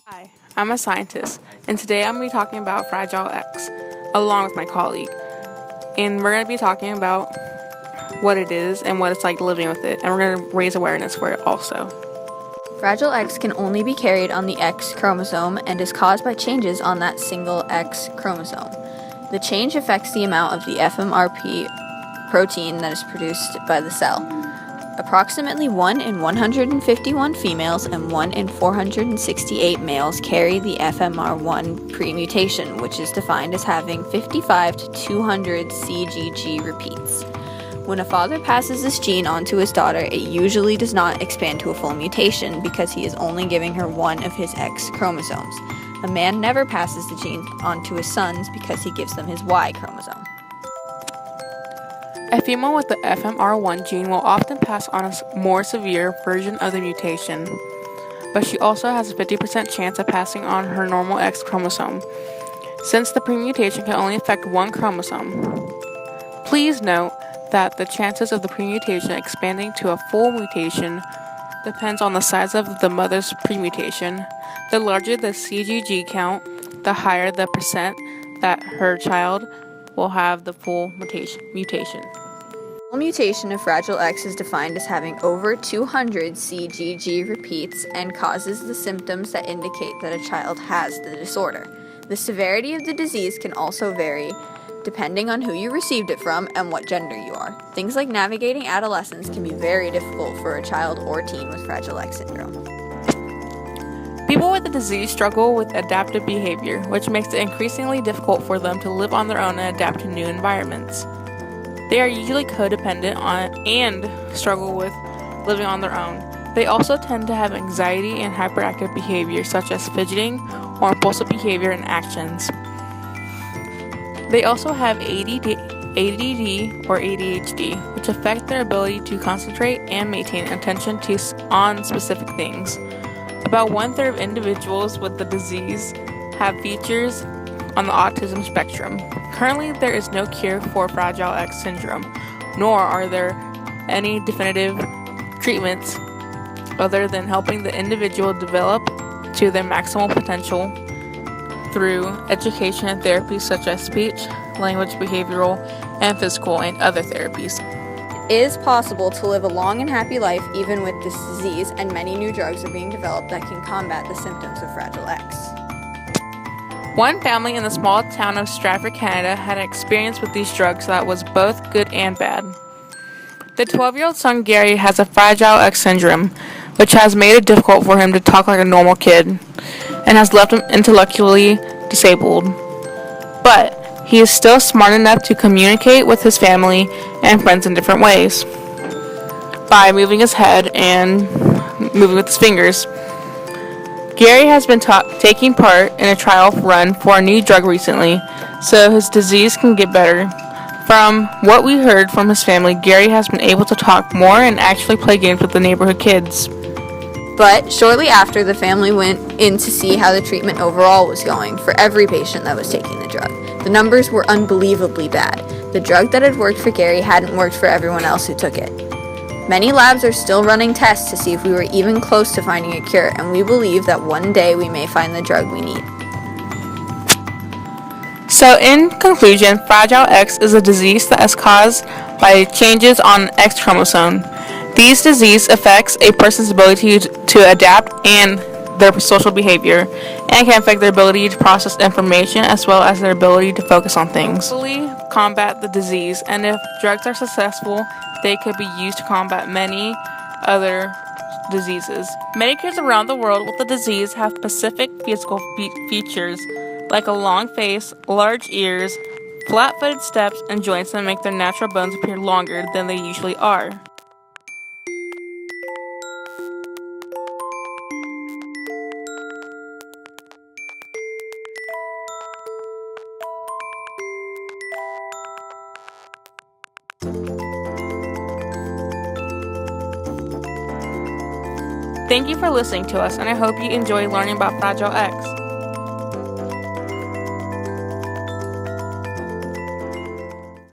Hi, I'm a scientist, and today I'm going to be talking about Fragile X, along with my colleague. And we're going to be talking about what it is and what it's like living with it, and we're going to raise awareness for it also. Fragile X can only be carried on the X chromosome and is caused by changes on that single X chromosome. The change affects the amount of the FMRP protein that is produced by the cell. Approximately 1 in 151 females and 1 in 468 males carry the FMR1 pre-mutation, which is defined as having 55 to 200 CGG repeats. When a father passes this gene on to his daughter, it usually does not expand to a full mutation because he is only giving her one of his X chromosomes. A man never passes the gene on to his sons because he gives them his Y chromosome. A female with the FMR1 gene will often pass on a more severe version of the mutation, but she also has a 50% chance of passing on her normal X chromosome, since the pre-mutation can only affect one chromosome. Please note that the chances of the pre-mutation expanding to a full mutation depends on the size of the mother's pre-mutation. The larger the CGG count, the higher the percent that her child will have the full mutation. Full mutation of Fragile X is defined as having over 200 CGG repeats and causes the symptoms that indicate that a child has the disorder. The severity of the disease can also vary depending on who you received it from and what gender you are. Things like navigating adolescence can be very difficult for a child or teen with Fragile X syndrome. People with the disease struggle with adaptive behavior, which makes it increasingly difficult for them to live on their own and adapt to new environments. They are usually codependent on and struggle with living on their own. They also tend to have anxiety and hyperactive behavior, such as fidgeting or impulsive behavior and actions. They also have ADD or ADHD, which affect their ability to concentrate and maintain attention on specific things. About 1/3 of individuals with the disease have features on the autism spectrum. Currently, there is no cure for Fragile X syndrome, nor are there any definitive treatments other than helping the individual develop to their maximal potential through education and therapies such as speech, language, behavioral, and physical, and other therapies. It is possible to live a long and happy life even with this disease, and many new drugs are being developed that can combat the symptoms of Fragile X. One family in the small town of Stratford, Canada, had an experience with these drugs that was both good and bad. The 12-year-old son Gary has a Fragile X syndrome, which has made it difficult for him to talk like a normal kid, and has left him intellectually disabled. But he is still smart enough to communicate with his family and friends in different ways, by moving his head and moving with his fingers. Gary has been taking part in a trial run for a new drug recently, so his disease can get better. From what we heard from his family, Gary has been able to talk more and actually play games with the neighborhood kids. But shortly after, the family went in to see how the treatment overall was going for every patient that was taking the drug. The numbers were unbelievably bad. The drug that had worked for Gary hadn't worked for everyone else who took it. Many labs are still running tests to see if we were even close to finding a cure, and we believe that one day we may find the drug we need. So in conclusion, Fragile X is a disease that is caused by changes on X chromosome. These disease affects a person's ability to adapt and their social behavior, and can affect their ability to process information as well as their ability to focus on things. Fully combat the disease, and if drugs are successful, they could be used to combat many other diseases. Many kids around the world with the disease have specific physical features, like a long face, large ears, flat-footed steps, and joints that make their natural bones appear longer than they usually are. Thank you for listening to us, and I hope you enjoy learning about Fragile X.